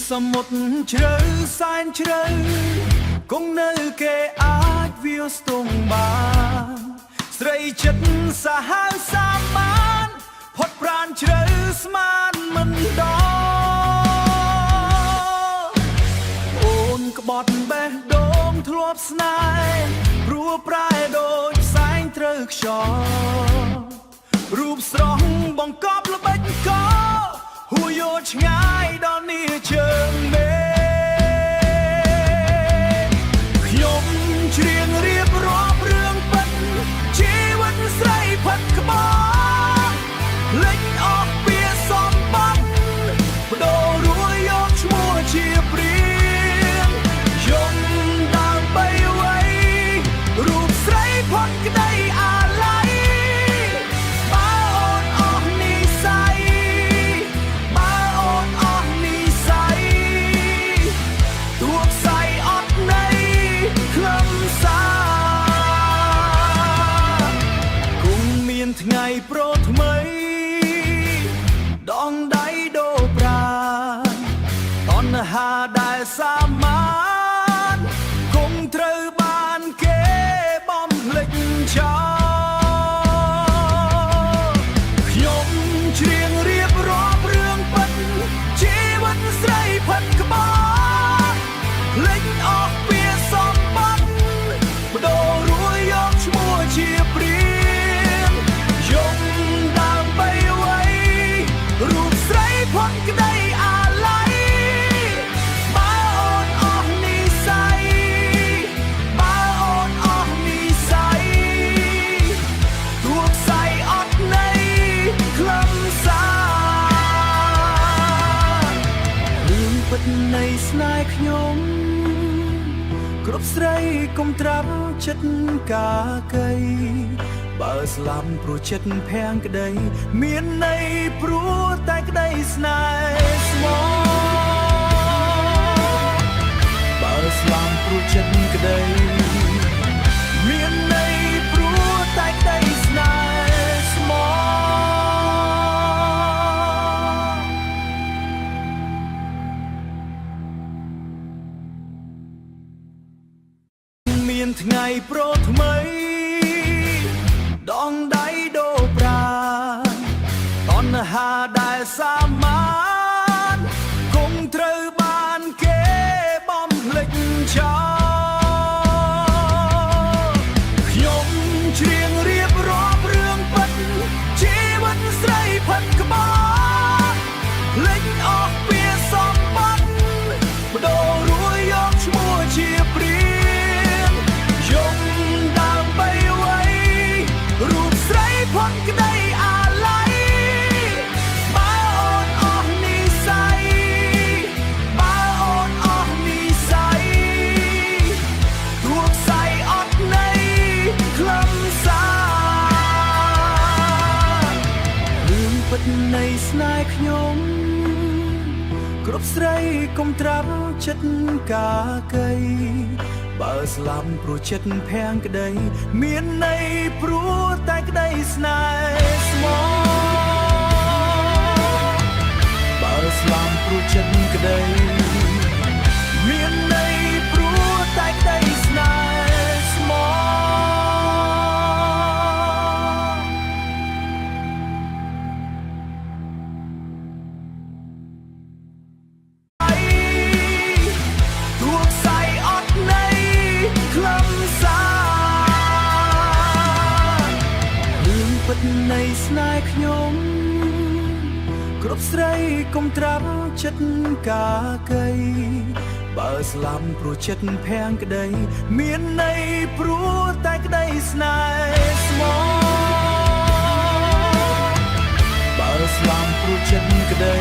សមុទ្រជ្រៅសែនជ្រៅគង់នៅគេអាចវាស្ទង់បានស្រីចិត្តសាហាវសាមានផុតប្រាណជ្រៅស្មានមិនដល់អូនក្បត់បេះដូងធ្លាប់ស្នេហ៍ព្រោះប្រែដូចផ្សែងត្រូវខ្យល់រូបស្រស់បង្កប់ល្បិចកហួយយកឆ្ងាយដល់នេះជើងមេខ្ញុំច្រៀងរៀបរាប់រឿងពិតជីវិតស្រីផិតក្បត់លេចអស់ពីសំបត្តិបដូររួយយកឈ្មោះជាព្រៀងយំដើមបីវ័យរូបស្រីផុតក្តីអាឡ័យបើអូនអស់និស្ស័យបើអូនអស់និស្ស័យទួខ្សែអត់ន័យខ្លឹមសារគង់មានថ្ងៃប្រថ្មីដងដៃដូរប្រាណតណ្ហាដែលសាមានគង់ត្រូវបានគេបំភ្លេចចោលខ្ញុំច្រៀងរៀបរាប់រឿងពិតជីវិតស្រីផិតក្បត់លេចអស់ពីសម្បត្តិបដូររួយយកឈ្មោះជាព្រៀងយំដើមបីវ័យរូបស្រីផុតក្តីអាឡ័យបើអូនអស់និស្ស័យបើអូនអស់និស្ស័យទួខ្សែអត់ន័យខ្លឹមសាររឿងពិតនៃស្នេហ៍ខ្ញុំគ្រប់ស្រីកុំត្រាប់ចិត្តកាកៃបើស្លាប់ព្រោះចិត្តភាំងក្តីមានន័យព្រោះតែក្តីស្នេហ៍ស្មោះបើស្លាប់ព្រោះចិត្តក្តីមានន័យព្រោះតែក្តីស្នេហ៍ស្មោះមានថ្ងៃប្រថ្មីដងដៃដូរប្រាណតណ្ហាដែលសាមានគង់ត្រូវបានគេបំភ្លេចចោលខ្ញុំច្រៀងរៀបរាប់រឿងពិតជីវិតស្រីផិតក្បត់លេចអស់ពីសម្បត្តិបដូររួយយកឈ្មោះជាព្រៀងយំដើមបីវ័យរូបស្រីផុតក្តីអាឡ័យបើអូនអស់និស្ស័យបើអូនអស់និស្ស័យទួខ្សែអត់ន័យខ្លឹមសាររឿងពិតនៃស្នេហ៍ខ្ញុំគ្រប់ស្រីកុំត្រាប់ចិត្តកាកៃបើស្លាប់ព្រោះចិត្តភាំងក្តីមានន័យព្រោះតែក្តីស្នេហ៍ស្មោះបើស្លាប់ព្រោះចិត្តក្តីមានន័យព្រោះតែក្តីស្នេហ៍ស្មោះទួខ្សែអត់ន័យខ្លឹមសាររឿងពិតនៃស្នេហ៍ខ្ញុំគ្រប់ស្រីកុំត្រាប់ចិត្តកាកៃបើស្លាប់ព្រោះចិត្តភាំងក្តីមានន័យព្រោះតែក្តីស្នេហ៍ស្មោះបើស្លាប់ព្រោះចិត្តក្តី